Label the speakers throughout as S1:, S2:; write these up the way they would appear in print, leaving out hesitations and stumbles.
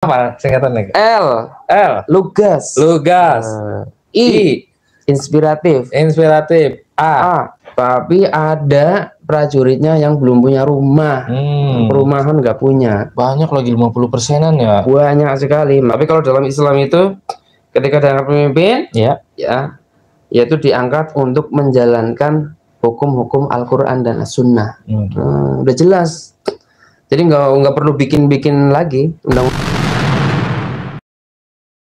S1: Apa singkatannya?
S2: L.
S1: L.
S2: Lugas.
S1: Lugas. I.
S2: Inspiratif.
S1: Inspiratif. A.
S2: Tapi ada prajuritnya yang belum punya rumah. Perumahan nggak punya.
S1: Banyak lagi 50%-an ya.
S2: Banyak sekali. Tapi kalau dalam Islam itu ketika ada pemimpin, ya, yaitu diangkat untuk menjalankan hukum-hukum Al-Quran dan As-Sunnah. Udah jelas. Jadi nggak perlu bikin-bikin lagi undang-undang.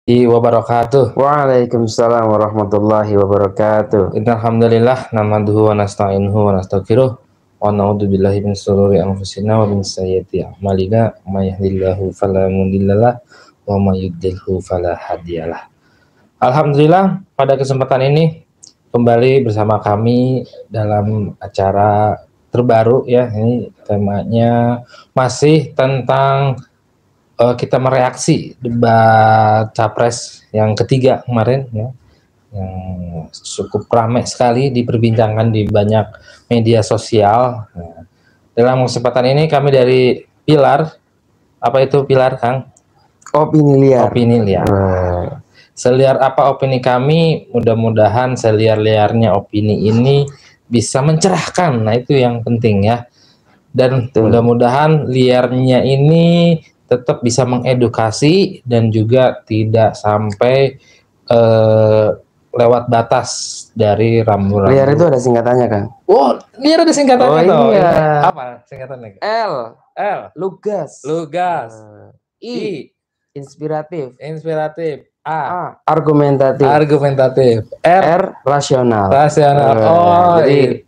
S1: Wabarakatuh.
S2: Waalaikumsalam warahmatullahi wabarakatuh.
S1: Alhamdulillah, nahmaduhu wa nasta'inuhu wa nastaghfiruh wa na'udzu billahi min shururi anfusina wa min sayyiati a'malina may yahdihillahu fala mudhillalah wa may yudlilhu fala hadiyalah. Alhamdulillah, pada kesempatan ini kembali bersama kami dalam acara terbaru ya. Ini temanya masih tentang kita mereaksi debat capres yang ketiga kemarin ya, yang cukup ramai sekali diperbincangkan di banyak media sosial. Nah, dalam kesempatan ini kami dari Pilar, apa itu Pilar, Kang?
S2: Opini liar.
S1: Opini liar. Seliar apa opini kami, mudah-mudahan seliar-liarnya opini ini bisa mencerahkan. Nah, itu yang penting ya. Dan mudah-mudahan liarnya ini tetap bisa mengedukasi dan juga tidak sampai lewat batas dari rambu-rambu.
S2: Liar itu ada singkatannya, Kang?
S1: Oh, liar ada singkatannya toh.
S2: Iya.
S1: Apa singkatannya?
S2: L. Lugas.
S1: Lugas.
S2: I. Inspiratif.
S1: Inspiratif. A.
S2: Argumentatif.
S1: Argumentatif. R.
S2: Rasional.
S1: Rasional.
S2: Jadi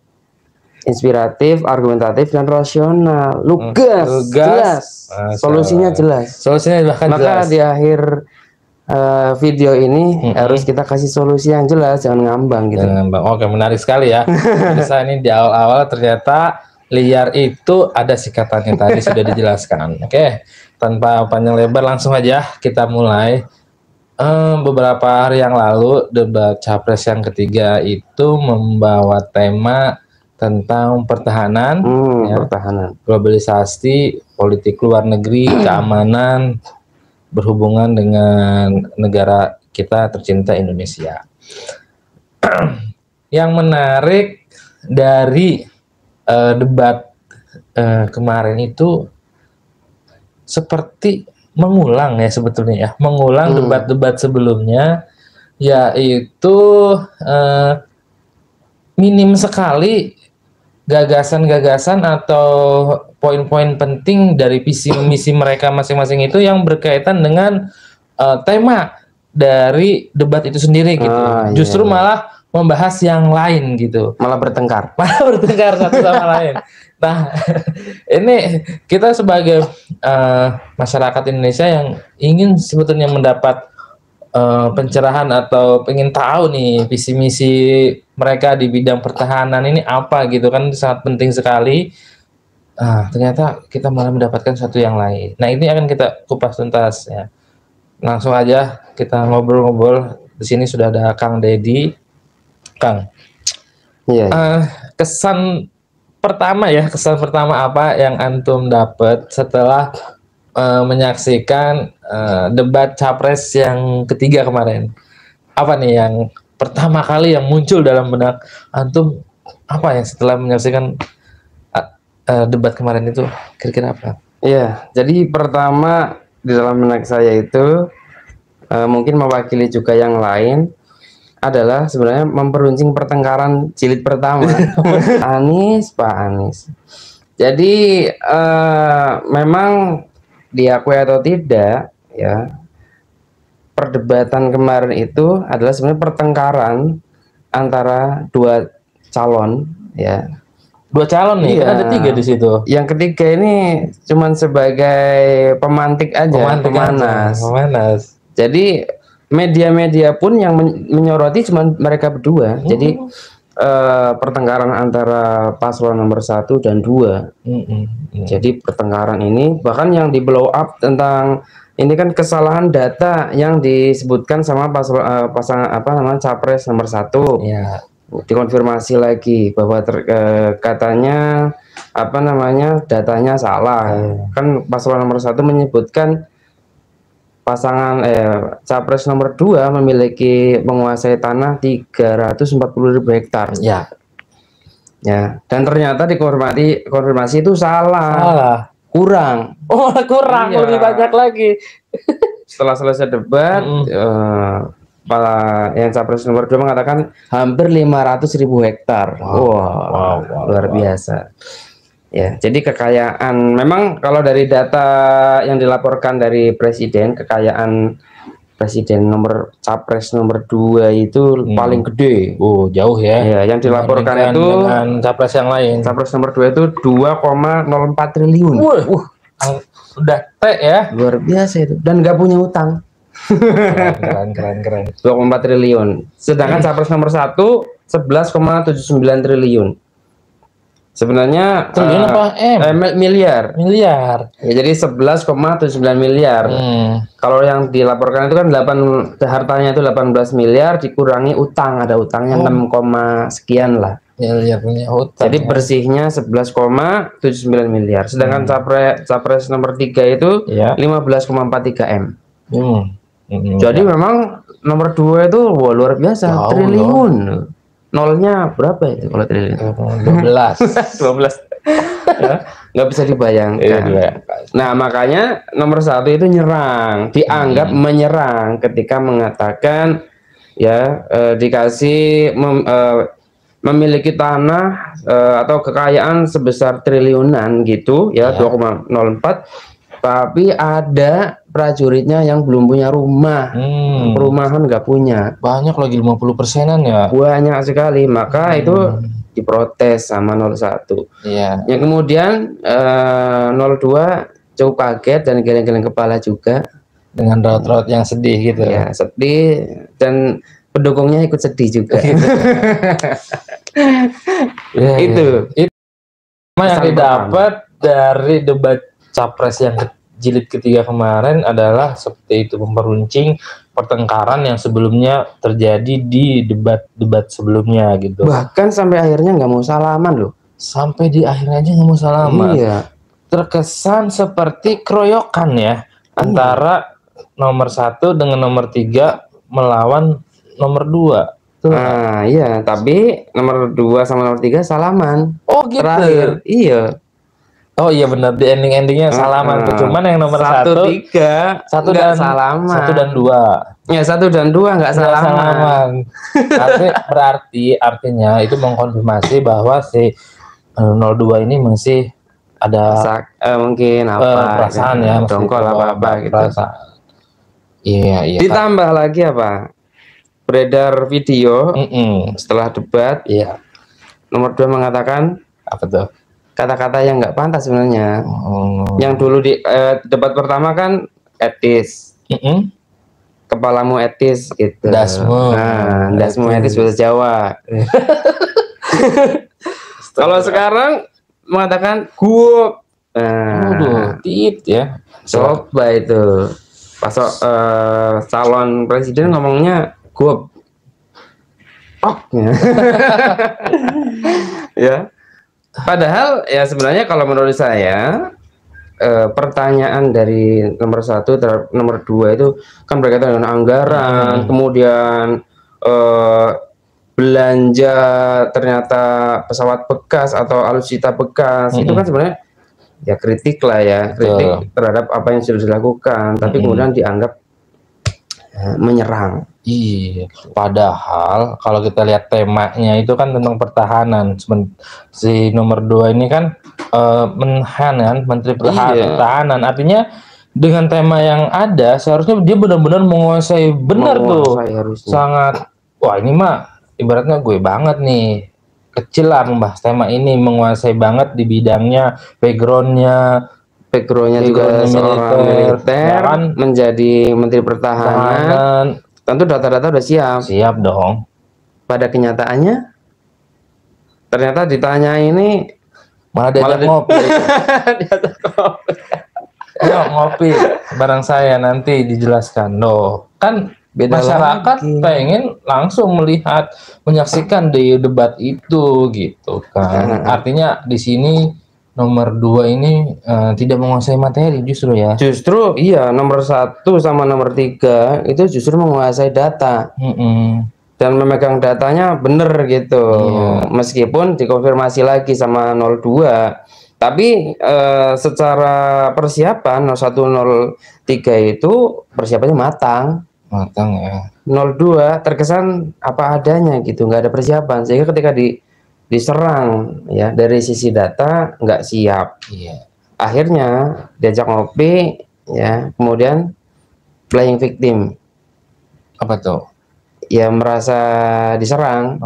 S2: inspiratif, argumentatif, dan rasional. Lugas. Jelas. Solusinya jelas.
S1: Solusinya bahkan
S2: maka
S1: jelas.
S2: Di akhir video ini harus kita kasih solusi yang jelas, jangan ngambang gitu.
S1: Jangan ngambang. Oke, menarik sekali ya. Bisa ini di awal-awal ternyata liar itu ada singkatannya tadi sudah dijelaskan. Oke, tanpa panjang lebar langsung aja kita mulai. Beberapa hari yang lalu debat capres yang ketiga itu membawa tema tentang pertahanan,
S2: pertahanan,
S1: globalisasi, politik luar negeri, keamanan, berhubungan dengan negara kita tercinta Indonesia. Yang menarik dari debat kemarin itu seperti mengulang ya sebetulnya ya, mengulang debat-debat sebelumnya, yaitu minim sekali gagasan-gagasan atau poin-poin penting dari visi misi mereka masing-masing itu yang berkaitan dengan tema dari debat itu sendiri gitu. Justru malah membahas yang lain gitu.
S2: Malah bertengkar
S1: satu sama lain. Nah, ini kita sebagai masyarakat Indonesia yang ingin sebetulnya mendapat pencerahan atau pengen tahu nih visi misi mereka di bidang pertahanan ini apa gitu kan, sangat penting sekali. Ternyata kita malah mendapatkan satu yang lain. Nah, ini akan kita kupas tuntas ya. Langsung aja kita ngobrol-ngobrol. Di sini sudah ada Kang Dedi. Kang, kesan pertama apa yang antum dapat setelah menyaksikan debat capres yang ketiga kemarin? Apa nih yang pertama kali yang muncul dalam benak antum? Apa yang setelah menyaksikan debat kemarin itu kira-kira apa?
S2: Iya, jadi pertama di dalam benak saya itu mungkin mewakili juga yang lain adalah sebenarnya memperuncing pertengkaran jilid pertama. Pak Anies. Jadi memang diakui atau tidak ya, perdebatan kemarin itu adalah sebenarnya pertengkaran antara dua calon ya.
S1: Dua calon nih, kan ada tiga di situ.
S2: Yang ketiga ini cuman sebagai pemantik aja, pemanas. Jadi media-media pun yang menyoroti cuman mereka berdua. Jadi pertengkaran antara paslon nomor 1 dan 2. Jadi pertengkaran ini bahkan yang di blow up tentang ini kan kesalahan data yang disebutkan sama pasangan capres nomor 1.
S1: Ya.
S2: Dikonfirmasi lagi bahwa katanya datanya salah. Kan paslon nomor 1 menyebutkan pasangan capres nomor 2 memiliki menguasai tanah 340.000 hektar.
S1: Ya.
S2: Ya, dan ternyata konfirmasi itu salah. Kurang.
S1: Oh, kurang,
S2: Iya.
S1: lebih banyak lagi.
S2: Setelah selesai debat, yang capres nomor 2 mengatakan hampir 500.000 hektar. Wow, luar biasa. Ya, jadi kekayaan memang kalau dari data yang dilaporkan dari presiden, kekayaan presiden capres nomor 2 itu paling gede.
S1: Oh, jauh ya.
S2: Ya, yang dilaporkan itu
S1: dengan capres yang lain.
S2: Capres nomor 2 itu 2,04 triliun.
S1: Udah T ya.
S2: Luar biasa itu, dan nggak punya utang.
S1: Keren.
S2: 2,4 triliun. Sedangkan capres nomor 1 11,79 triliun. Sebenarnya
S1: triliun apa
S2: miliar.
S1: Ya,
S2: jadi 11,79 miliar. Kalau yang dilaporkan itu kan hartanya itu 18 miliar dikurangi utang, ada utangnya 6, sekian lah.
S1: Miliar punya utang.
S2: Jadi bersihnya 11,79 miliar. Sedangkan capres nomor 3 itu 15,43 M. Jadi memang nomor 2 itu luar biasa, triliun. Nolnya berapa itu kalau triliun?
S1: 12.
S2: 12. Ya, nggak bisa dibayangkan. Nah, makanya nomor 1 itu dianggap menyerang ketika mengatakan dikasih memiliki tanah atau kekayaan sebesar triliunan gitu ya, 2,04, tapi ada prajuritnya yang belum punya rumah, perumahan nggak punya.
S1: Banyak lagi 50%-an ya.
S2: Banyak sekali, maka itu diprotes sama 01.
S1: Iya.
S2: Yang kemudian 02 cukup kaget dan geleng-geleng kepala juga
S1: dengan raut-raut yang sedih gitu.
S2: Ya, sedih, dan pendukungnya ikut sedih juga. Itu
S1: yang didapat dari debat capres yang jilid ketiga kemarin adalah seperti itu, memperuncing pertengkaran yang sebelumnya terjadi di debat sebelumnya gitu.
S2: Bahkan sampai akhirnya nggak mau salaman loh.
S1: Sampai di akhirnya aja nggak mau salaman.
S2: Iya.
S1: Terkesan seperti keroyokan ya, antara nomor 1 dengan nomor 3 melawan nomor 2.
S2: Nah, iya, tapi nomor 2 sama nomor 3 salaman.
S1: Oh gitu.
S2: Terakhir, iya.
S1: Oh iya benar, di endingnya salaman. Cuman yang nomor 1,
S2: 3, 1 dan salaman.
S1: 1 dan 2.
S2: Ya, 1 dan 2 nggak salaman.
S1: Artinya itu mengkonfirmasi bahwa si 02 ini masih ada
S2: mungkin
S1: perasaan ya,
S2: dongkol apa gitu.
S1: Perasaan. Iya.
S2: Ditambah lagi apa? Beredar video setelah debat.
S1: Iya.
S2: Nomor 2 mengatakan
S1: apa tuh?
S2: Kata-kata yang nggak pantas sebenarnya. Yang dulu di debat pertama kan etis. Kepalamu etis gitu.
S1: Dasmu.
S2: Nah, dasmu etis bahasa Jawa. Kalau sekarang mengatakan guop.
S1: Waduh, tit ya.
S2: Coba itu. Pasok calon presiden ngomongnya guop. Ya. Padahal ya sebenarnya kalau menurut saya pertanyaan dari nomor 1 terhadap nomor 2 itu kan berkaitan dengan anggaran, kemudian belanja ternyata pesawat bekas atau alutsista bekas, itu kan sebenarnya ya kritik lah ya, kritik terhadap apa yang sudah dilakukan, tapi kemudian dianggap menyerang.
S1: Iya, padahal kalau kita lihat temanya itu kan tentang pertahanan. Si nomor 2 ini kan Menhan kan, Menteri Pertahanan. Artinya dengan tema yang ada seharusnya dia benar-benar menguasai tuh. Sangat, wah ini mah ibaratnya gue banget nih. Kecil lah membahas tema ini, menguasai banget di bidangnya, backgroundnya
S2: juga seorang militer kan, menjadi Menteri Pertahanan. Tentu data-data udah siap
S1: dong.
S2: Pada kenyataannya ternyata ditanya ini
S1: malah ngopi. Ngopi bareng saya nanti dijelaskan. Loh, kan beda masyarakat lagi. Pengen langsung menyaksikan di debat itu gitu kan. Artinya di sini nomor 2 ini tidak menguasai materi justru ya.
S2: Justru iya, nomor 1 sama nomor 3 itu justru menguasai data. Dan memegang datanya bener gitu. Meskipun dikonfirmasi lagi sama 02. Tapi secara persiapan 0103 itu persiapannya matang
S1: ya.
S2: 02 terkesan apa adanya gitu, nggak ada persiapan, sehingga ketika diserang ya dari sisi data nggak siap. Akhirnya diajak ngopi ya, kemudian playing victim.
S1: Apa tuh?
S2: Ya merasa diserang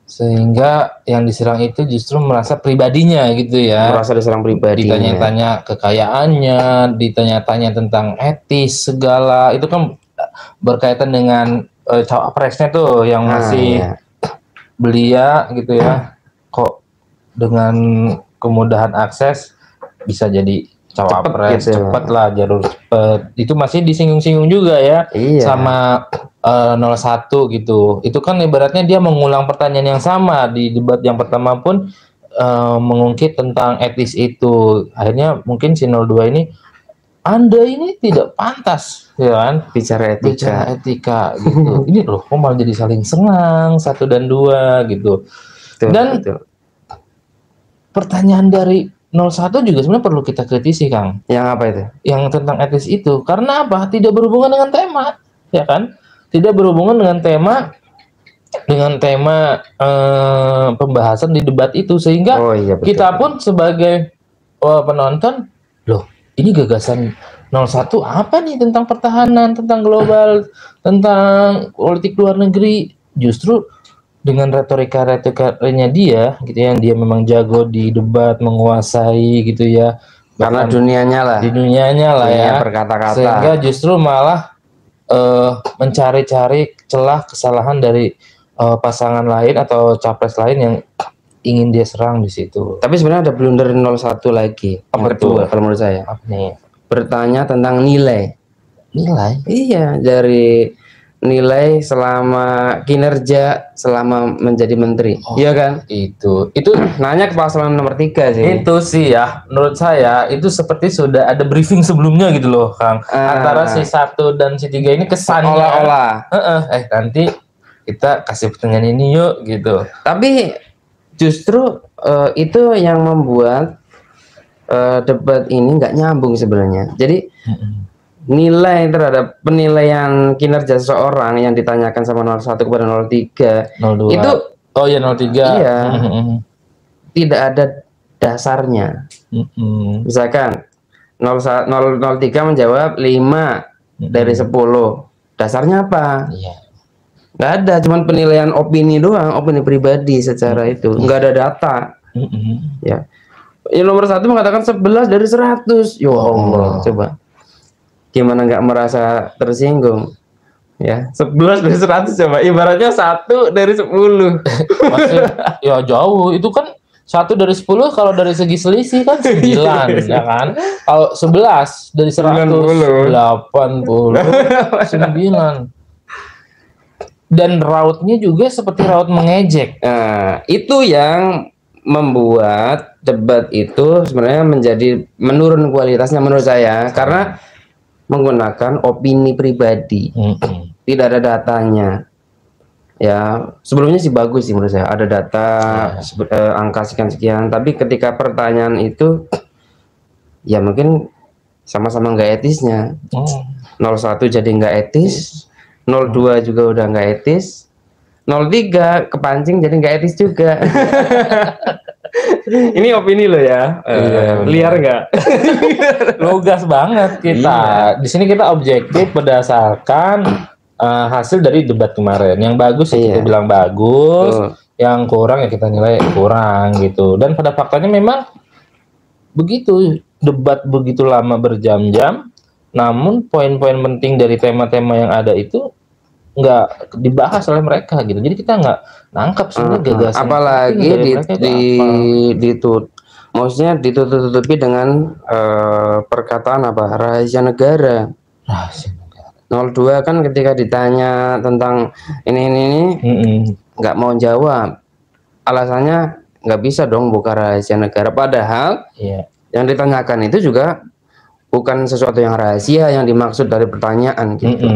S1: sehingga yang diserang itu justru merasa pribadinya gitu ya.
S2: Merasa diserang pribadinya.
S1: Ditanya-tanya kekayaannya, ditanya-tanya tentang etis segala, itu kan berkaitan dengan cawapresnya tuh yang masih belia gitu ya. Kok dengan kemudahan akses bisa jadi cawapres cepet lah, jalur cepet. Itu masih disinggung-singgung juga ya sama 01 gitu. Itu kan ibaratnya dia mengulang pertanyaan yang sama di debat yang pertama pun mengungkit tentang etis itu. Akhirnya mungkin si 02 ini, Anda ini tidak pantas ya kan
S2: bicara
S1: etika gitu. Ini loh kok malah jadi saling senang 1 dan 2 gitu. Dan pertanyaan dari 01 juga sebenarnya perlu kita kritisi, Kang.
S2: Yang apa itu?
S1: Yang tentang etis itu. Karena apa? Tidak berhubungan dengan tema, ya kan? Tidak berhubungan dengan tema pembahasan di debat itu, sehingga kita pun sebagai penonton, loh, ini gagasan 01 apa nih tentang pertahanan, tentang global, tentang politik luar negeri. Justru dengan retorika-retorikanya dia gitu ya, dia memang jago di debat, menguasai gitu ya,
S2: karena dunianya lah
S1: ya berkata-kata, sehingga justru malah mencari-cari celah kesalahan dari pasangan lain atau capres lain yang ingin dia serang di situ.
S2: Tapi sebenarnya ada blunder 01 lagi. Apa kedua kalau menurut saya?
S1: Apa nih?
S2: Bertanya tentang nilai. Iya, dari nilai selama kinerja selama menjadi menteri. Iya kan?
S1: Itu
S2: nanya ke paslon nomor 3 sih.
S1: Itu sih ya, menurut saya itu seperti sudah ada briefing sebelumnya gitu loh, Kang. Antara si 1 dan si 3 ini kesannya
S2: olah-olah.
S1: Nanti kita kasih pertanyaan ini yuk gitu.
S2: Tapi justru itu yang membuat debat ini nggak nyambung sebenarnya. Jadi nilai terhadap penilaian kinerja seseorang yang ditanyakan sama 01 kepada 03
S1: 02.
S2: Itu
S1: 03
S2: iya, tidak ada dasarnya. Misalkan 03 menjawab 5 dari 10, dasarnya apa? Nggak ada, cuman penilaian opini doang, opini pribadi secara itu, nggak ada data. Ya, nomor 1 mengatakan 11 dari 100. Ya Allah, coba gimana nggak merasa tersinggung ya? 11 dari 100 coba, ibaratnya 1 dari 10.
S1: Masih ya jauh, itu kan 1 dari 10 kalau dari segi selisih kan 9 ya kan. Kalau 11 dari 100 89. Dan rautnya juga seperti raut mengejek.
S2: Nah, itu yang membuat debat itu sebenarnya menjadi menurun kualitasnya menurut saya, karena menggunakan opini pribadi, tidak ada datanya. Ya, sebelumnya sih bagus sih menurut saya, ada data angka sekian-sekian, tapi ketika pertanyaan itu ya mungkin sama-sama nggak etisnya. 01 jadi nggak etis, 02 juga udah nggak etis, 03 kepancing jadi nggak etis juga. Ini opini lo ya, liar nggak?
S1: Logas banget kita. Di sini kita objektif berdasarkan hasil dari debat kemarin. Yang bagus kita bilang bagus, yang kurang ya kita nilai kurang gitu. Dan pada faktanya memang begitu, debat begitu lama berjam-jam, namun poin-poin penting dari tema-tema yang ada itu nggak dibahas oleh mereka gitu. Jadi kita nggak nangkap sebenarnya gagasan.
S2: Apalagi maksudnya ditutup-tutupi dengan perkataan apa? Rahasia negara. 02 kan ketika ditanya tentang ini nggak mau jawab. Alasannya nggak bisa dong buka rahasia negara. Padahal yang ditanyakan itu juga bukan sesuatu yang rahasia yang dimaksud dari pertanyaan gitu.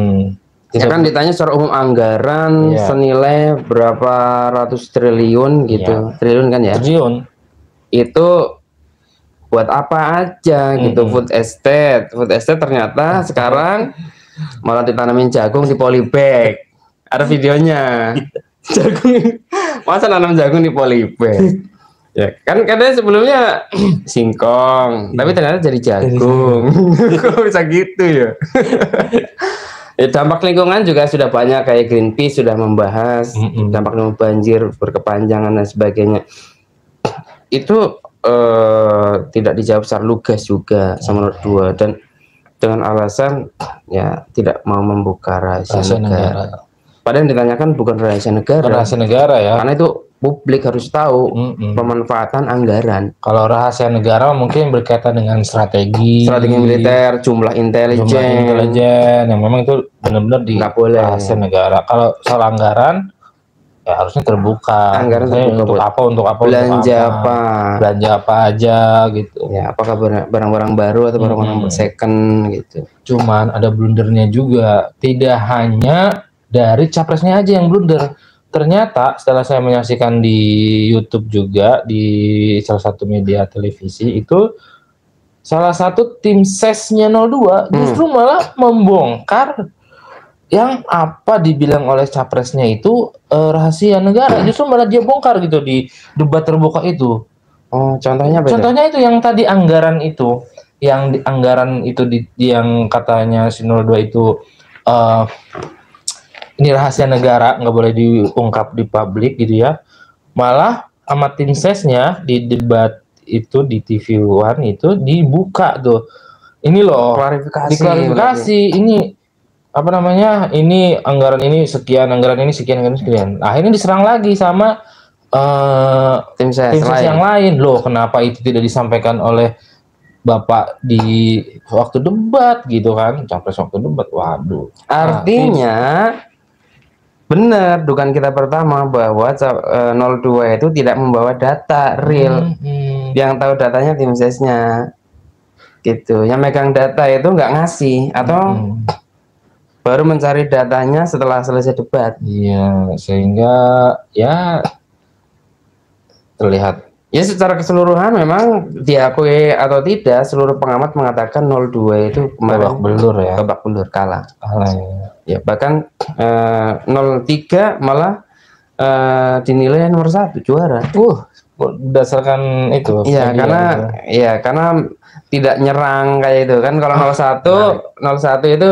S2: Ya kan ditanya secara umum anggaran senilai berapa ratus triliun gitu. Triliun kan ya?
S1: Triliun.
S2: Itu buat apa aja gitu. Food estate ternyata sekarang malah ditanamin jagung di polybag. Ada videonya. Jagung, masa nanam jagung di polybag? Ya kan katanya sebelumnya singkong, tapi ternyata jadi jagung. Kok bisa gitu ya? Ya, dampak lingkungan juga sudah banyak, kayak Greenpeace sudah membahas dampak lingkungan banjir berkepanjangan dan sebagainya. Itu tidak dijawab secara lugas juga sama nomor 2, dan dengan alasan ya tidak mau membuka rahasia negara. Padahal yang ditanyakan bukan rahasia negara.
S1: Rahasia negara ya.
S2: Karena itu publik harus tahu pemanfaatan anggaran.
S1: Kalau rahasia negara mungkin berkaitan dengan strategi
S2: militer, jumlah intelijen
S1: yang memang itu benar-benar di rahasia negara. Kalau soal anggaran ya harusnya terbuka.
S2: Anggaran terbuka
S1: untuk apa? Belanja apa aja gitu.
S2: Ya, apakah barang-barang baru atau barang-barang second gitu.
S1: Cuman ada blundernya juga. Tidak hanya dari capresnya aja yang blunder. Ternyata setelah saya menyaksikan di YouTube juga, di salah satu media televisi, itu salah satu tim sesnya 02 justru malah membongkar yang apa dibilang oleh capresnya itu rahasia negara. Justru malah dia bongkar gitu di debat terbuka itu.
S2: Oh, contohnya beda.
S1: Contohnya itu yang tadi anggaran itu, yang katanya si 02 itu ini rahasia negara, nggak boleh diungkap di publik gitu ya. Malah sama tim sesnya di debat itu di TV One itu dibuka tuh. Ini loh, diklarifikasi. Ini apa namanya? Ini anggaran ini sekian, anggaran ini sekian. Akhirnya diserang lagi sama tim ses yang lain. Loh, kenapa itu tidak disampaikan oleh Bapak di waktu debat gitu kan? Capres waktu debat. Waduh.
S2: Artinya benar, dugaan kita pertama bahwa 02 itu tidak membawa data real. Yang tahu datanya tim sesnya gitu. Yang megang data itu nggak ngasih atau baru mencari datanya setelah selesai debat.
S1: Iya, sehingga ya terlihat
S2: ya secara keseluruhan memang diakui atau tidak, seluruh pengamat mengatakan 02 itu kemarin babak belur kalah ya. Bahkan 03 malah dinilai nomor 1 juara.
S1: Berdasarkan itu.
S2: Iya, karena tidak nyerang kayak itu kan. Kalau 01 itu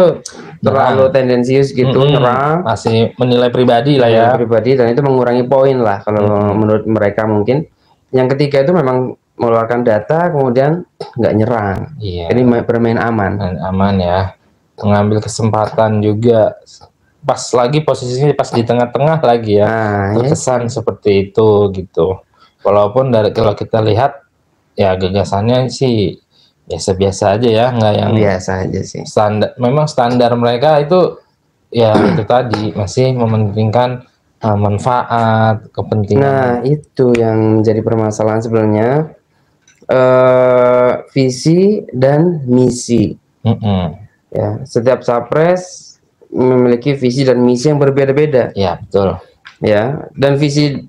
S2: terlalu tendensius gitu, nyerang.
S1: Masih menilai pribadi lah ya.
S2: Pribadi, dan itu mengurangi poin lah kalau menurut mereka mungkin. Yang ketiga itu memang mengeluarkan data kemudian nggak nyerang.
S1: Iya.
S2: Ini bermain aman.
S1: Aman ya. Mengambil kesempatan juga. Pas lagi posisinya pas di tengah-tengah lagi ya. Terkesan seperti itu gitu. Walaupun kalau kita lihat ya gagasannya sih biasa-biasa aja ya, nggak yang
S2: biasa aja sih.
S1: Memang standar mereka itu ya itu tadi masih mementingkan manfaat, kepentingan.
S2: Nah, itu yang menjadi permasalahan sebenarnya, visi dan misi. Ya, setiap capres memiliki visi dan misi yang berbeda-beda.
S1: Ya, betul.
S2: Ya, dan visi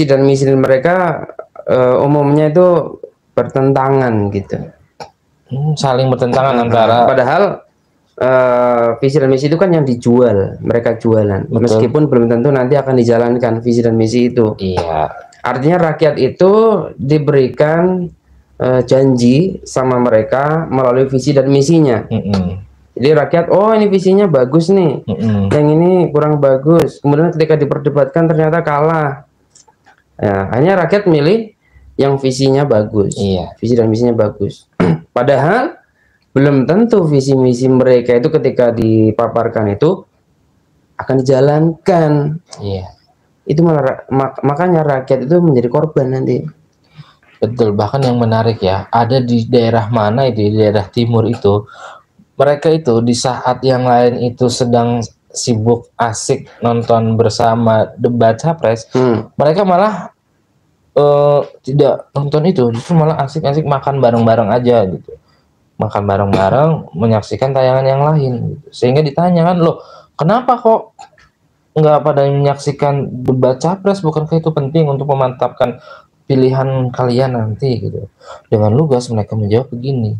S2: dan misi mereka umumnya itu bertentangan gitu.
S1: Saling bertentangan antara.
S2: Padahal visi dan misi itu kan yang dijual, mereka jualan. Betul. Meskipun belum tentu nanti akan dijalankan visi dan misi itu.
S1: Iya.
S2: Artinya rakyat itu diberikan janji sama mereka melalui visi dan misinya. Jadi rakyat, oh ini visinya bagus nih, yang ini kurang bagus. Kemudian ketika diperdebatkan ternyata kalah. Ya, hanya rakyat milih yang visinya bagus.
S1: Iya.
S2: Visi dan misinya bagus. Padahal belum tentu visi misi mereka itu ketika dipaparkan itu akan dijalankan.
S1: Iya.
S2: Itu malah makanya rakyat itu menjadi korban nanti.
S1: Betul. Bahkan yang menarik ya, ada di daerah mana itu, di daerah timur itu, mereka itu di saat yang lain itu sedang sibuk asik nonton bersama debat capres, mereka malah tidak nonton itu, justru malah asik-asik makan bareng-bareng aja gitu, makan bareng-bareng menyaksikan tayangan yang lain gitu. Sehingga ditanya kan, loh kenapa kok nggak pada menyaksikan debat capres, bukankah itu penting untuk memantapkan pilihan kalian nanti gitu. Dengan lugas mereka menjawab begini,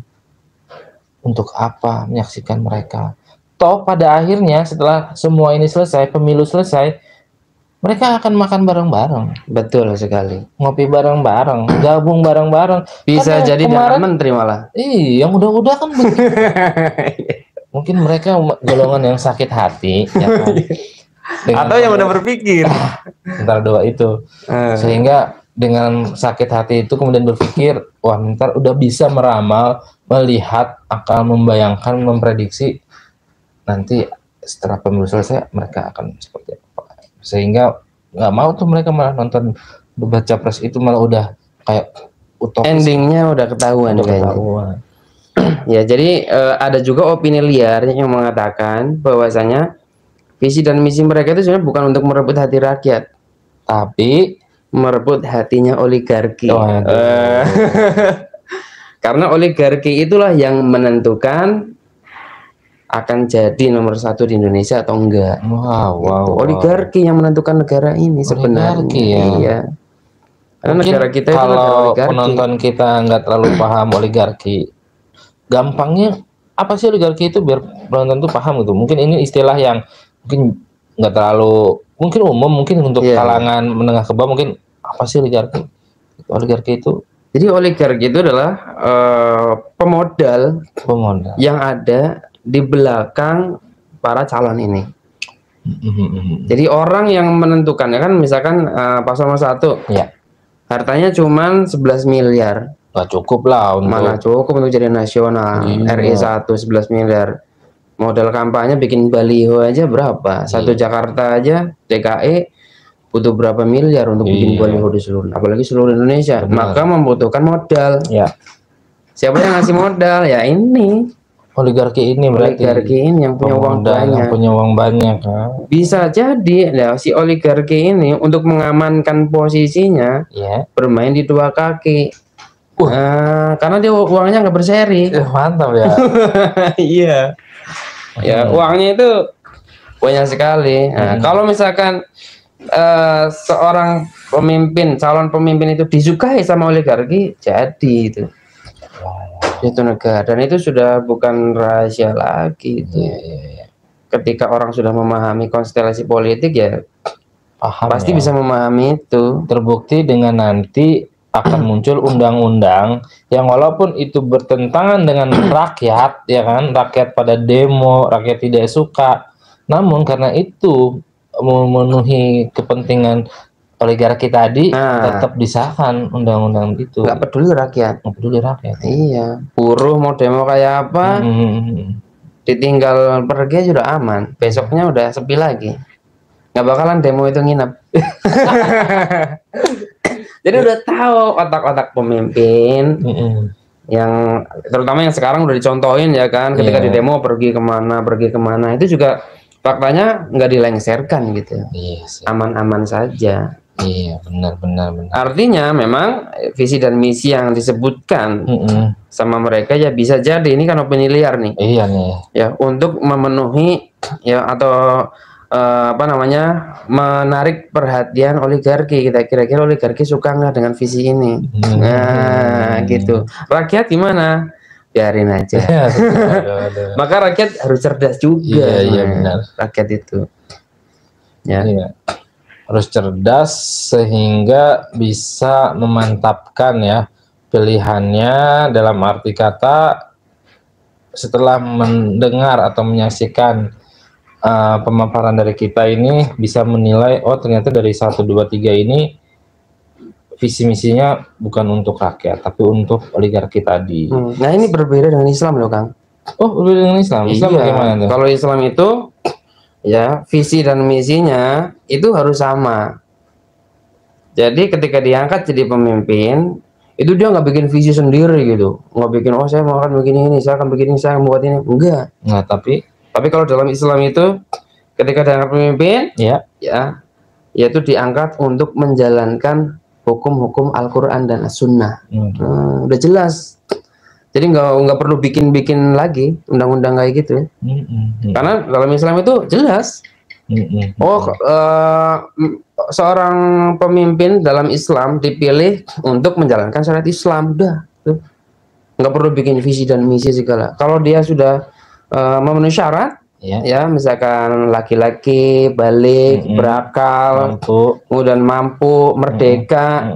S1: untuk apa menyaksikan mereka, toh pada akhirnya setelah semua ini selesai, pemilu selesai, mereka akan makan bareng-bareng.
S2: Betul sekali.
S1: Ngopi bareng-bareng, gabung bareng-bareng.
S2: Bisa
S1: kan
S2: jadi
S1: kemarin
S2: menteri malah.
S1: Yang udah-udah kan begitu. Mungkin mereka golongan yang sakit hati, ya kan?
S2: Atau yang udah berpikir.
S1: Antara dua itu. Sehingga dengan sakit hati itu kemudian berpikir, wah ntar udah bisa meramal, melihat, akal membayangkan, memprediksi nanti setelah pemilu selesai mereka akan seperti apa. Sehingga nggak mau tuh mereka malah nonton debat capres itu, malah udah kayak utopis.
S2: Endingnya udah ketahuan. Ya, jadi ada juga opini liar yang mengatakan bahwasanya visi dan misi mereka itu sebenarnya bukan untuk merebut hati rakyat, tapi merebut hatinya oligarki. Karena oligarki itulah yang menentukan akan jadi nomor 1 di Indonesia atau enggak. Oligarki yang menentukan negara ini sebenarnya. Iya. Karena
S1: mungkin
S2: negara kita
S1: kalau penonton kita nggak terlalu paham oligarki, gampangnya apa sih oligarki itu biar penonton tuh paham gitu. Mungkin ini istilah yang mungkin nggak terlalu mungkin umum, mungkin untuk kalangan menengah ke bawah, mungkin apa sih oligarki? Oligarki itu,
S2: jadi oligarki itu adalah pemodal yang ada di belakang para calon ini. Jadi orang yang menentukannya kan, misalkan paslon 1 hartanya cuma 11 miliar.
S1: Nggak cukup lah untuk,
S2: mana cukup untuk jadi nasional. RI 1 11 miliar. Modal kampanye bikin baliho aja berapa? Satu Jakarta aja DKI butuh berapa miliar untuk bikin baliho di seluruh, apalagi seluruh Indonesia. Maka membutuhkan modal. Siapa yang ngasih modal? Ya ini
S1: oligarki ini, berarti
S2: oligarki ini yang punya uang banyak.
S1: Yang punya uang banyak kan?
S2: Bisa jadi ya, si oligarki ini untuk mengamankan posisinya bermain di dua kaki. Karena dia uangnya nggak berseri.
S1: Mantap ya.
S2: Iya. Ya uangnya itu banyak sekali. Kalau misalkan seorang pemimpin, calon pemimpin itu disukai sama oligarki, jadi itu negara, dan itu sudah bukan rahasia lagi itu. Ketika orang sudah memahami konstelasi politik ya pasti bisa memahami itu.
S1: Terbukti dengan nanti akan muncul undang-undang yang walaupun itu bertentangan dengan rakyat, ya kan, rakyat pada demo, rakyat tidak suka, namun karena itu memenuhi kepentingan oligarki tadi, tetap disahkan undang-undang itu.
S2: Nggak peduli rakyat. Iya, buruh mau demo kayak apa, ditinggal pergi sudah aman, besoknya udah sepi lagi, nggak bakalan demo itu nginep. Jadi udah tahu otak-otak pemimpin yang terutama yang sekarang udah dicontohin ya kan, ketika di demo pergi kemana itu juga faktanya nggak dilengserkan gitu. Aman-aman saja.
S1: Iya, benar.
S2: Artinya memang visi dan misi yang disebutkan sama mereka ya bisa jadi ini kan opini liar nih.
S1: Iya nih.
S2: Ya, untuk memenuhi ya atau menarik perhatian oligarki. Kita kira-kira oligarki suka nggak dengan visi ini? Nah, gitu. Rakyat gimana? Biarin aja. Maka rakyat harus cerdas juga.
S1: Iya, benar.
S2: Rakyat itu.
S1: Iya. Harus cerdas sehingga bisa memantapkan ya pilihannya, dalam arti kata setelah mendengar atau menyaksikan pemaparan dari kita ini bisa menilai, oh ternyata dari 1, 2, 3 ini visi misinya bukan untuk rakyat tapi untuk oligarki tadi.
S2: Nah ini berbeda dengan Islam loh Kang.
S1: Oh berbeda dengan Islam? Islam bagaimana tuh?
S2: Kalau Islam itu ya visi dan misinya itu harus sama. Jadi ketika diangkat jadi pemimpin itu dia nggak bikin visi sendiri gitu, nggak bikin oh saya mau akan begini ini, saya akan begini, saya akan buat ini, enggak.
S1: Nah
S2: tapi kalau dalam Islam itu ketika diangkat pemimpin, ya, yaitu diangkat untuk menjalankan hukum-hukum Al-Quran dan As-Sunnah. Udah jelas. Jadi nggak perlu bikin lagi undang-undang kayak gitu. Karena dalam Islam itu jelas. Seorang pemimpin dalam Islam dipilih untuk menjalankan syariat Islam. Udah. Nggak perlu bikin visi dan misi segala. Kalau dia sudah memenuhi syarat, ya misalkan laki-laki, balik, berakal, kemudian mampu, merdeka,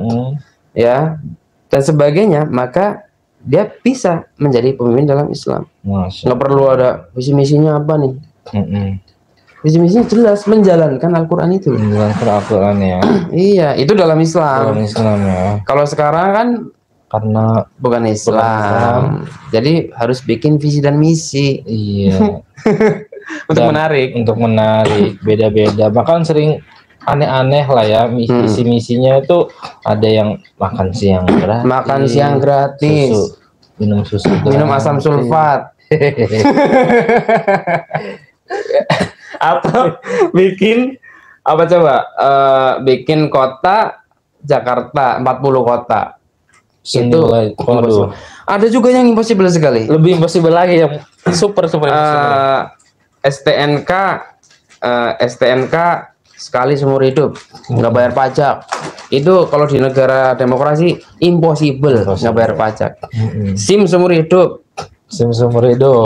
S2: ya dan sebagainya, maka dia bisa menjadi pemimpin dalam Islam. Nggak perlu ada visi misinya apa nih. Visi misinya jelas, menjalankan Al-Quran itu.
S1: Menjalankan Al-Quran ya.
S2: Iya, itu dalam Islam.
S1: Dalam Islam ya.
S2: Kalau sekarang kan
S1: karena
S2: bukan Islam. Jadi harus bikin visi dan misi.
S1: Iya.
S2: Untuk menarik.
S1: Beda-beda. Bahkan sering aneh-aneh lah ya. Misi-misinya itu ada yang makan siang gratis. Susu,
S2: minum asam sulfat. Atau bikin apa coba? Bikin kota Jakarta 40 kota. Itu ada juga yang impossible sekali.
S1: Lebih impossible lagi, yang super impossible.
S2: STNK sekali seumur hidup, nggak bayar pajak. Itu kalau di negara demokrasi impossible. Nggak bayar pajak. SIM seumur hidup.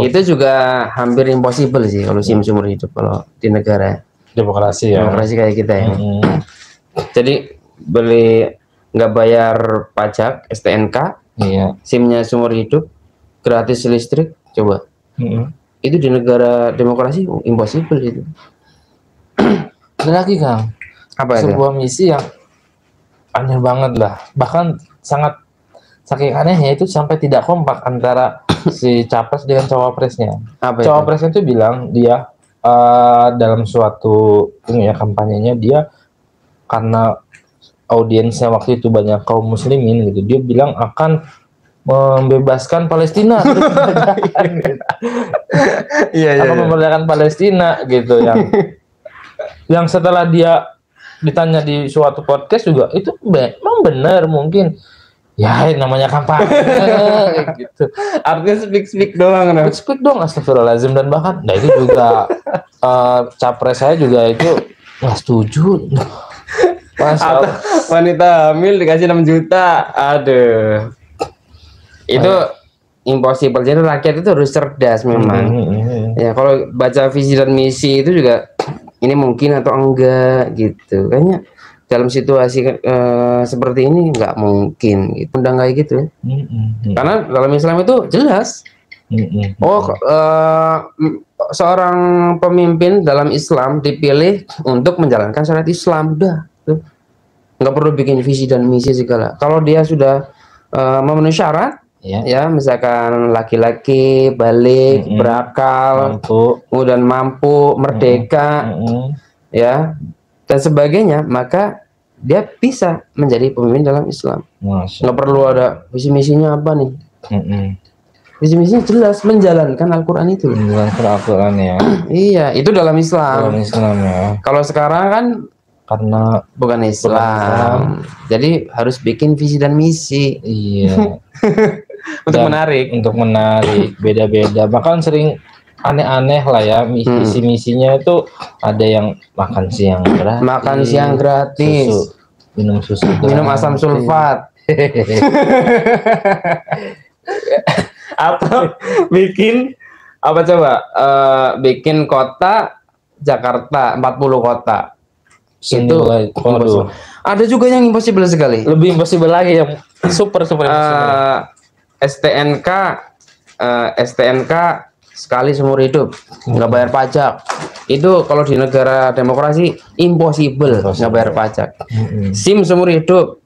S2: Itu juga hampir impossible sih kalau SIM seumur hidup kalau di negara
S1: demokrasi ya.
S2: Demokrasi kayak kita ya. Jadi beli nggak bayar pajak STNK, SIM-nya seumur hidup, gratis listrik, coba. Itu di negara demokrasi impossible itu.
S1: Ada lagi Kang, sebuah misi yang aneh banget lah, bahkan saking anehnya itu sampai tidak kompak antara si capres dengan cawapresnya. Cawapresnya itu bilang dia dalam suatu kampanyenya dia, karena audiensnya waktu itu banyak kaum muslimin gitu, dia bilang akan membebaskan Palestina. Akan memerdekakan Palestina gitu, yang setelah dia ditanya di suatu podcast juga itu memang benar, mungkin ya namanya kampanye gitu.
S2: Artinya speak doang.
S1: Speak doang, astagfirullahaladzim. Dan bahkan itu juga capres saya juga itu nggak setuju.
S2: Atau wanita hamil dikasih 6 juta. Aduh. Itu impossible. Jadi rakyat itu harus cerdas memang. Ya kalau baca visi dan misi itu juga ini mungkin atau enggak gitu. Kayaknya dalam situasi seperti ini nggak mungkin gitu. Undang kayak gitu. Karena dalam Islam itu jelas. Seorang pemimpin dalam Islam dipilih untuk menjalankan syariat Islam. Udah. Nggak perlu bikin visi dan misi segala. Kalau dia sudah memenuhi syarat, ya misalkan laki-laki, balik, berakal, kemudian mampu, merdeka, ya dan sebagainya, maka dia bisa menjadi pemimpin dalam Islam. Nggak perlu ada visi misinya apa nih. Visi misinya jelas, menjalankan Al-Quran itu.
S1: Menjalankan Al-Quran ya.
S2: Iya, itu dalam Islam.
S1: Dalam Islam ya.
S2: Kalau sekarang kan
S1: karena
S2: bukan Islam. Jadi harus bikin visi dan misi.
S1: Iya.
S2: Untuk menarik.
S1: Beda-beda. Bahkan sering aneh-aneh lah ya. Misi-misinya itu ada yang makan siang gratis.
S2: Minum asam sulfat. Atau bikin apa coba? Bikin kota Jakarta 40 kota. Itu ada juga yang impossible sekali.
S1: Lebih impossible lagi, yang super impossible.
S2: STNK sekali seumur hidup, nggak bayar pajak. Itu kalau di negara demokrasi impossible. Nggak bayar pajak. SIM seumur hidup.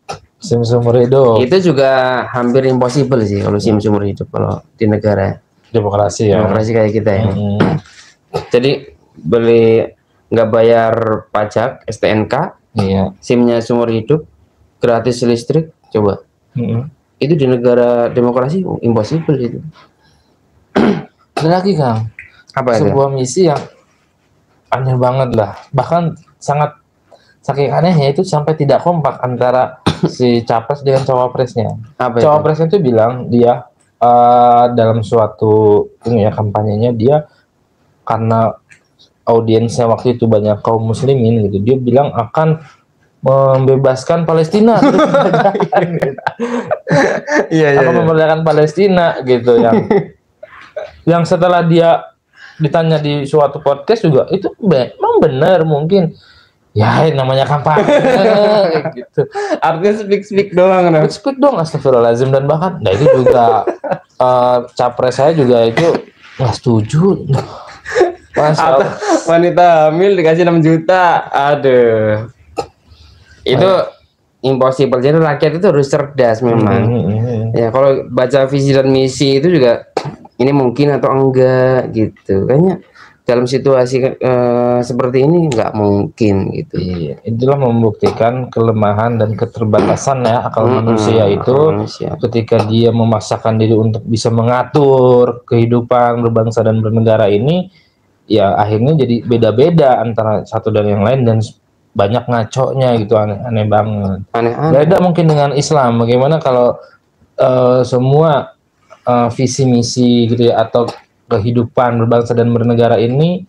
S2: Itu juga hampir impossible sih kalau SIM seumur hidup kalau di negara
S1: demokrasi ya.
S2: Demokrasi kayak kita ya. Jadi beli nggak bayar pajak STNK, SIM-nya seumur hidup, gratis listrik, coba. Itu di negara demokrasi impossible itu.
S1: Ada lagi Kang, sebuah misi yang aneh banget lah, bahkan saking anehnya itu sampai tidak kompak antara si capres dengan cawapresnya.
S2: Apa
S1: Cawapresnya itu bilang dia dalam suatu ini ya kampanyenya dia karena audiensnya waktu itu banyak kaum muslimin gitu, dia bilang akan membebaskan Palestina.
S2: Iya,
S1: akan memerdekakan Palestina gitu yang setelah dia ditanya di suatu podcast juga itu memang benar mungkin ya namanya kampanye gitu.
S2: Artinya speak doang,
S1: speak doang, astagfirullahaladzim. Dan bahkan nah itu juga capres saya juga itu nggak setuju.
S2: Wanita hamil dikasih 6 juta, aduh, itu impossible. Jadi rakyat itu harus cerdas memang. Ya kalau baca visi dan misi itu juga ini mungkin atau enggak gitu. Kayaknya dalam situasi seperti ini nggak mungkin gitu.
S1: Iya, itulah membuktikan kelemahan dan keterbatasan ya akal manusia itu ketika dia memaksakan diri untuk bisa mengatur kehidupan berbangsa dan bernegara ini, ya akhirnya jadi beda-beda antara satu dan yang lain dan banyak ngaconya gitu, aneh banget. Beda mungkin dengan Islam. Bagaimana kalau semua visi misi gitu ya atau kehidupan berbangsa dan bernegara ini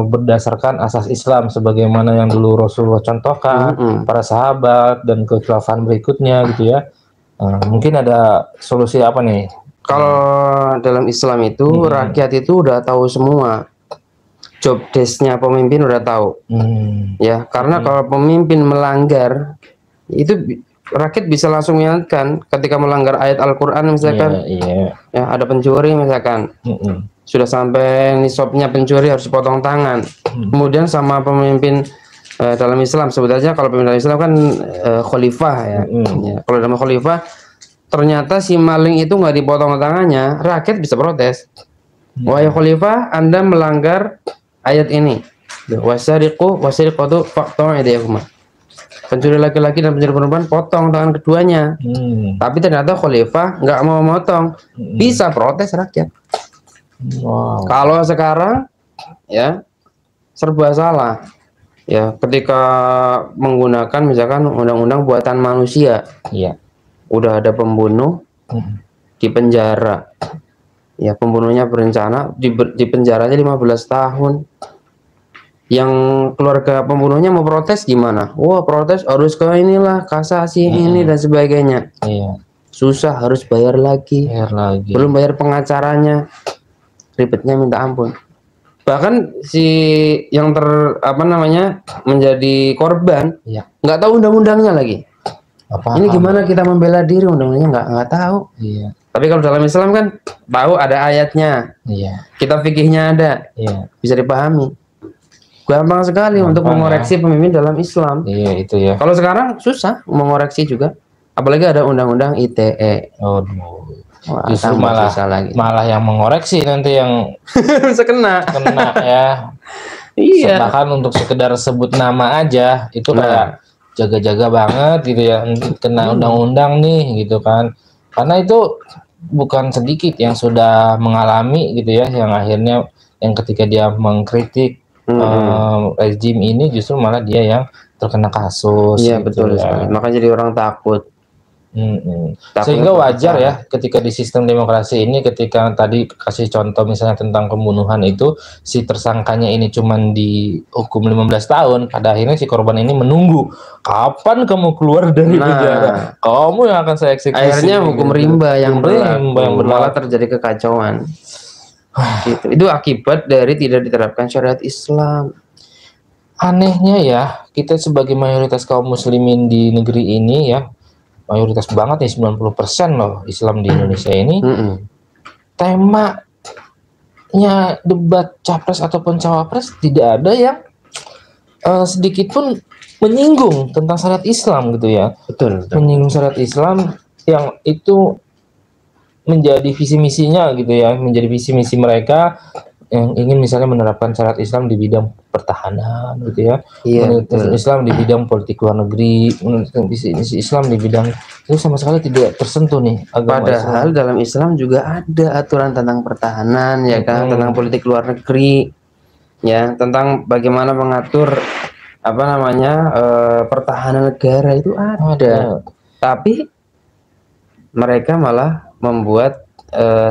S1: berdasarkan asas Islam sebagaimana yang dulu Rasulullah contohkan, para sahabat dan kekhilafan berikutnya gitu ya. Mungkin ada solusi apa nih?
S2: Kalau dalam Islam itu rakyat itu udah tahu semua. Job desk-nya pemimpin udah tahu. Ya, karena kalau pemimpin melanggar itu rakyat bisa langsung mengingatkan ketika melanggar ayat Al-Qur'an misalkan. Ya, ada pencuri misalkan. Sudah sampai nisabnya pencuri harus dipotong tangan. Kemudian sama pemimpin dalam Islam sebetulnya kalau pemimpin dalam Islam kan khalifah ya. Ya. Kalau dalam khalifah ternyata si maling itu nggak dipotong tangannya, rakyat bisa protes. Wahai khalifah, Anda melanggar ayat ini. Wasariqatu faqta'u aydiyahuma. Pencuri laki-laki dan pencuri perempuan potong tangan keduanya. Tapi ternyata khalifah nggak mau motong. Bisa protes rakyat. Kalau sekarang ya serba salah. Ya, ketika menggunakan misalkan undang-undang buatan manusia. Iya. Udah ada pembunuh di penjara. Ya, pembunuhnya berencana di penjaranya 15 tahun. Yang keluarga pembunuhnya mau protes gimana? Wah, protes harus ke inilah kasasi ini dan sebagainya. Iya. Susah, harus bayar lagi. Belum bayar pengacaranya. Ribetnya minta ampun. Bahkan si yang menjadi korban nggak tahu undang-undangnya lagi. Ini gimana kita membela diri, undang-undangnya nggak tahu. Iya. Tapi kalau dalam Islam kan tahu ada ayatnya. Iya. Kita fikihnya ada. Iya. Bisa dipahami. Gampang sekali untuk mengoreksi pemimpin dalam Islam. Iya, itu ya. Kalau sekarang susah mengoreksi juga. Apalagi ada undang-undang ITE. Wah, justru malah yang mengoreksi nanti yang bisa kena ya. Iya. Bahkan untuk sekedar sebut nama aja itu kayak jaga-jaga banget gitu ya, kena undang-undang nih gitu kan. Karena itu bukan sedikit yang sudah mengalami gitu ya, yang akhirnya yang ketika dia mengkritik rezim ini justru malah dia yang terkena kasus. Iya, gitu betul sekali. Makanya jadi orang takut. Sehingga wajar ya ketika di sistem demokrasi ini, ketika tadi kasih contoh misalnya tentang pembunuhan itu, si tersangkanya ini cuman dihukum 15 tahun, pada akhirnya si korban ini menunggu kapan kamu keluar dari penjara, kamu yang akan saya eksekusi. Akhirnya hukum rimba yang berlaku, malah terjadi kekacauan. Gitu. Itu akibat dari tidak diterapkan syariat Islam. Anehnya ya, kita sebagai mayoritas kaum muslimin di negeri ini ya, mayoritas banget nih, 90% loh Islam di Indonesia ini. Temanya debat capres ataupun cawapres tidak ada yang sedikit pun menyinggung tentang syariat Islam gitu ya. Betul. Menyinggung syariat Islam yang itu menjadi visi misinya gitu ya, menjadi visi misi mereka yang ingin misalnya menerapkan syariat Islam di bidang pertahanan gitu ya, Islam di bidang politik luar negeri, visi Islam di bidang itu sama sekali tidak tersentuh nih agama. Padahal Islam. Dalam Islam juga ada aturan tentang pertahanan ya kan, tentang politik luar negeri ya, tentang bagaimana mengatur apa namanya pertahanan negara itu ada. Tapi mereka malah membuat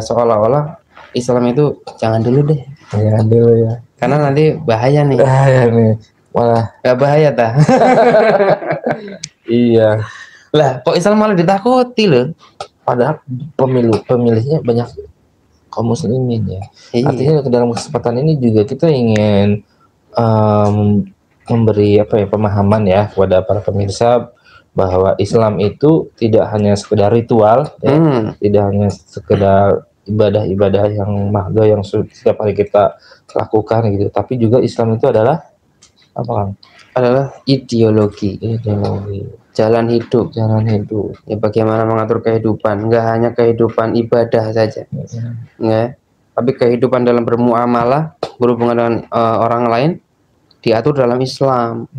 S2: seolah-olah Islam itu jangan dulu deh.
S1: Jangan dulu ya.
S2: Karena nanti bahaya nih.
S1: Bahaya nih. Malah
S2: gak bahaya tah.
S1: Iya.
S2: Lah kok Islam malah ditakuti loh.
S1: Padahal pemilihnya banyak kaum muslimin ya. Iya. Artinya dalam kesempatan ini juga kita ingin memberi pemahaman ya kepada para pemirsa bahwa Islam itu tidak hanya sekedar ritual, ya, tidak hanya sekedar ibadah-ibadah yang mahdoh yang setiap hari kita lakukan gitu, tapi juga Islam itu adalah apa Kang?
S2: Adalah ideologi, jalan hidup. Ya, bagaimana mengatur kehidupan, nggak hanya kehidupan ibadah saja, ya, tapi kehidupan dalam bermuamalah, berhubungan dengan orang lain diatur dalam Islam.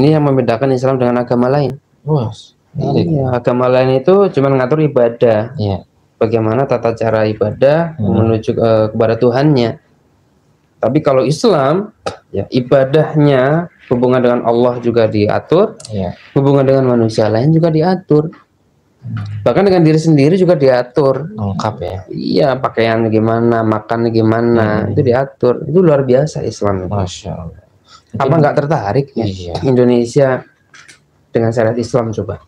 S2: Ini yang membedakan Islam dengan agama lain. Iya, agama lain itu cuma mengatur ibadah. Bagaimana tata cara ibadah menuju kepada Tuhannya. Tapi kalau Islam, ya ibadahnya hubungan dengan Allah juga diatur, hubungan dengan manusia lain juga diatur, bahkan dengan diri sendiri juga diatur.
S1: Lengkap ya.
S2: Iya, pakaian gimana, makan gimana, itu diatur. Itu luar biasa Islam.
S1: Masya Allah.
S2: Apa nggak tertarik ya Indonesia dengan syariat Islam coba?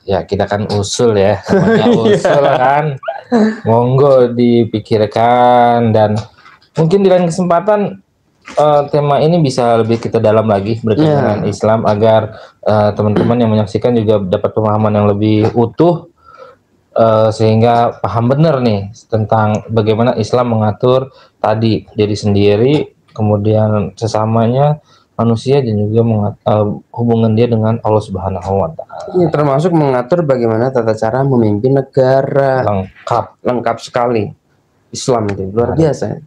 S1: Ya kita kan usul ya, usul kan, monggo dipikirkan, dan mungkin di lain kesempatan tema ini bisa lebih kita dalam lagi berkaitan dengan Islam agar teman-teman yang menyaksikan juga dapat pemahaman yang lebih utuh sehingga paham benar nih tentang bagaimana Islam mengatur tadi diri sendiri, kemudian sesamanya manusia, dan juga hubungan dia dengan Allah Subhanahu wa Ta'ala.
S2: Ini termasuk mengatur bagaimana tata cara memimpin negara. Lengkap sekali. Islam itu luar biasa.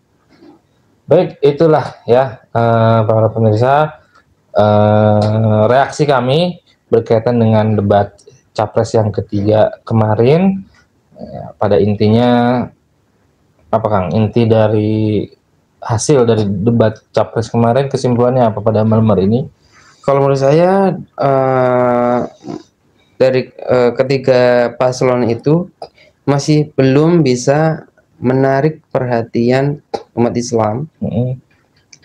S1: Baik, itulah ya para pemirsa reaksi kami berkaitan dengan debat Capres yang ketiga kemarin. Pada intinya apa Kang? Inti dari hasil dari debat Capres kemarin, kesimpulannya apa pada malam hari ini?
S2: Kalau menurut saya dari ketiga paslon itu masih belum bisa menarik perhatian umat Islam,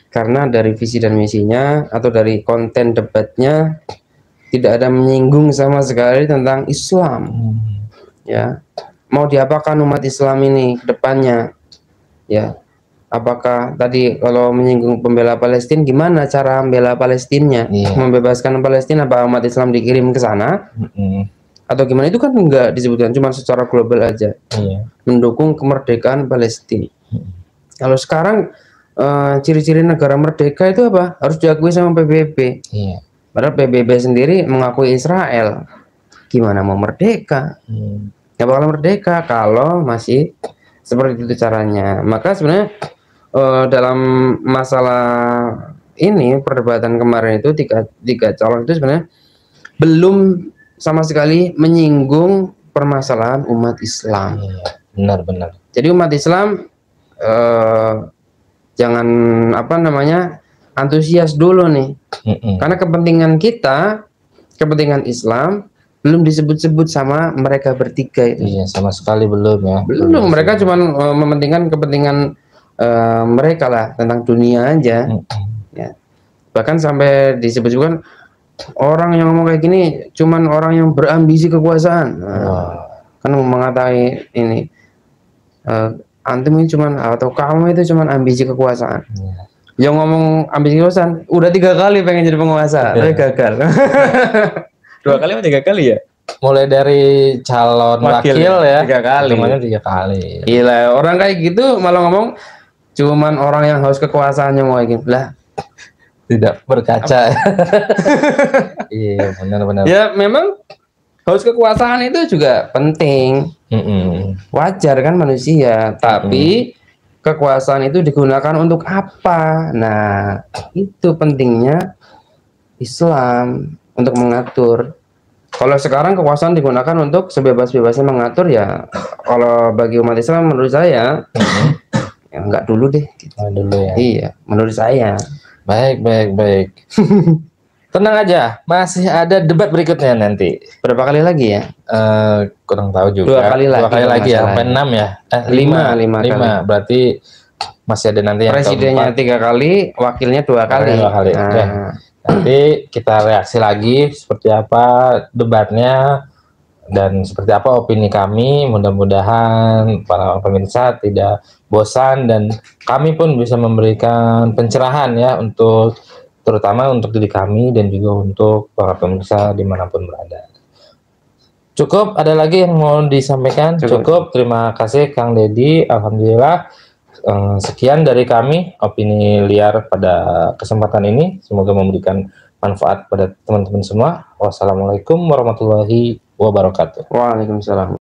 S2: karena dari visi dan misinya atau dari konten debatnya tidak ada menyinggung sama sekali tentang Islam. Ya, mau diapakan umat Islam ini ke depannya? Ya, apakah tadi kalau menyinggung pembela Palestina, gimana cara membela Palestinanya? Membebaskan Palestina, apa umat Islam dikirim ke sana? Atau gimana? Itu kan enggak disebutkan, cuma secara global aja. Mendukung kemerdekaan Palestina. Kalau sekarang ciri-ciri negara merdeka itu apa? Harus diakui sama PBB. Padahal PBB sendiri mengakui Israel. Gimana mau merdeka? Nggak bakal merdeka kalau masih seperti itu caranya. Maka sebenarnya dalam masalah ini, perdebatan kemarin itu tiga calon itu sebenarnya belum sama sekali menyinggung permasalahan umat Islam.
S1: Benar-benar.
S2: Jadi umat Islam jangan antusias dulu nih, karena kepentingan kita, kepentingan Islam belum disebut-sebut sama mereka bertiga itu.
S1: Sama sekali belum ya.
S2: Belum, mereka cuma mementingkan kepentingan mereka lah, tentang dunia aja. Ya. Bahkan sampai disebut-sebutkan orang yang ngomong kayak gini cuman orang yang berambisi kekuasaan. Kan mengatai ini antum ini cuman, atau kamu itu cuman ambisi kekuasaan. Yang ngomong ambisi kekuasaan udah 3 kali pengen jadi penguasa, tapi gagal. 2 kali atau 3 kali ya?
S1: Mulai dari calon wakil ya
S2: 3 kali.
S1: Semuanya 3 kali.
S2: Gila, orang kayak gitu malah ngomong cuman orang yang haus kekuasaan yang mau kayak gitu. Lah,
S1: tidak berkaca. Iya, benar-benar.
S2: Ya memang haus kekuasaan itu juga penting. Wajar kan manusia, tapi kekuasaan itu digunakan untuk apa? Nah, itu pentingnya Islam untuk mengatur. Kalau sekarang kekuasaan digunakan untuk sebebas-bebasnya mengatur, ya kalau bagi umat Islam menurut saya ya enggak dulu deh.
S1: Dulu ya.
S2: Iya, menurut saya.
S1: Baik, baik, baik. Tenang aja, masih ada debat berikutnya nanti.
S2: Berapa kali lagi ya?
S1: Kurang tahu juga.
S2: 2 kali lagi.
S1: 2 kali lagi ya, sampai 6 ya.
S2: 5 kali.
S1: Berarti masih ada nanti yang
S2: presidennya 3 kali, wakilnya 2 kali.
S1: 2 kali.
S2: Nah.
S1: Oke. Nanti kita reaksi lagi seperti apa debatnya dan seperti apa opini kami. Mudah-mudahan para pemirsa tidak bosan dan kami pun bisa memberikan pencerahan ya untuk terutama untuk diri kami dan juga untuk para pemirsa dimanapun berada. Cukup, ada lagi yang mau disampaikan? Cukup. Terima kasih Kang Deddy. Alhamdulillah. Sekian dari kami opini liar pada kesempatan ini. Semoga memberikan manfaat pada teman-teman semua. Wassalamualaikum warahmatullahi wabarakatuh.
S2: Waalaikumsalam.